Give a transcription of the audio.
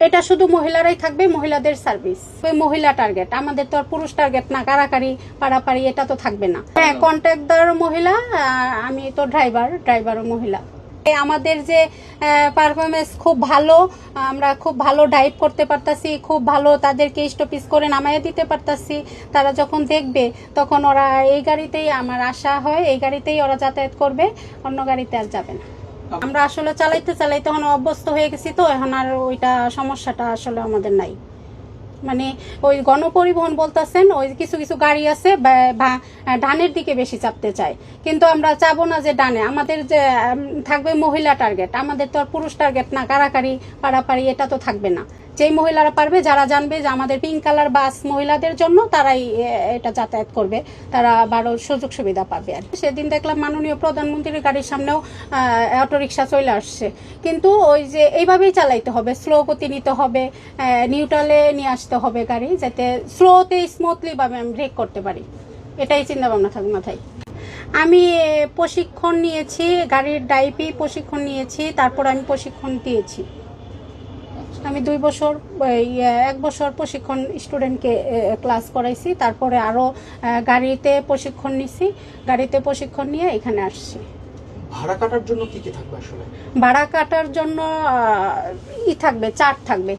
এটা শুধু মহিলারাই থাকবে, মহিলাদের সার্ভিস। ওই মহিলা টার্গেট, আমাদের তো আর পুরুষ টার্গেট না, কারাকারি পাড়াপাড়ি এটা তো থাকবে না। হ্যাঁ, কন্ট্রাক্টর মহিলা, আমি তো ড্রাইভারও মহিলা। আমাদের যে পারফরমেন্স খুব ভালো, আমরা খুব ভালো ড্রাইভ করতে পারতাছি, খুব ভালো তাদেরকে স্টপিস করে নামাইয়া দিতে পারতাছি। তারা যখন দেখবে তখন ওরা এই গাড়িতেই, আমার আশা হয় এই গাড়িতেই ওরা যাতায়াত করবে, অন্য গাড়িতে আর যাবে না। আমরা আসলে চালাইতে এখন অভ্যস্ত হয়ে গেছি, তো এখন আর ওইটা সমস্যাটা আসলে আমাদের নাই। মানে ওই গণপরিবহন বলতেছেন, ওই কিছু কিছু গাড়ি আছে ডানের দিকে বেশি চাপতে চায়, কিন্তু আমরা চাবো না যে ডানে। আমাদের যে থাকবে মহিলা টার্গেট, আমাদের তো আর পুরুষ টার্গেট না, কারাকারি পাড়াপাড়ি এটা তো থাকবে না। যেই মহিলারা পারবে, যারা জানবে যে আমাদের পিঙ্ক কালার বাস মহিলাদের জন্য, তারাই এটা যাতায়াত করবে, তারা বারো সুযোগ সুবিধা পাবে। আর সেদিন দেখলাম মাননীয় প্রধানমন্ত্রীর গাড়ির সামনেও অটোরিকশা চলে আসছে, কিন্তু ওই যে এইভাবেই চালাইতে হবে, স্লো গতি নিতে হবে, নিউট্রালে নিয়ে আসতে হবে গাড়ি, যাতে স্লোতে স্মুথলি ভাবে আমি ব্রেক করতে পারি। এটাই চিন্তা ভাবনা থাকবে মাথায়। আমি প্রশিক্ষণ নিয়েছি, গাড়ির ডাইপি প্রশিক্ষণ নিয়েছি, তারপর আমি প্রশিক্ষণ দিয়েছি। আমি 2 বছর 1 বছর প্রশিক্ষণ স্টুডেন্টকে ক্লাস করাইছি, তারপরে আরো গাড়িতে প্রশিক্ষণ নিছি, গাড়িতে প্রশিক্ষণ নিয়ে এখানে আসছি। ভাড়া কাটার জন্য কি কি থাকবে আসলে? ভাড়া কাটার জন্য থাকবে, চার্ট থাকবে।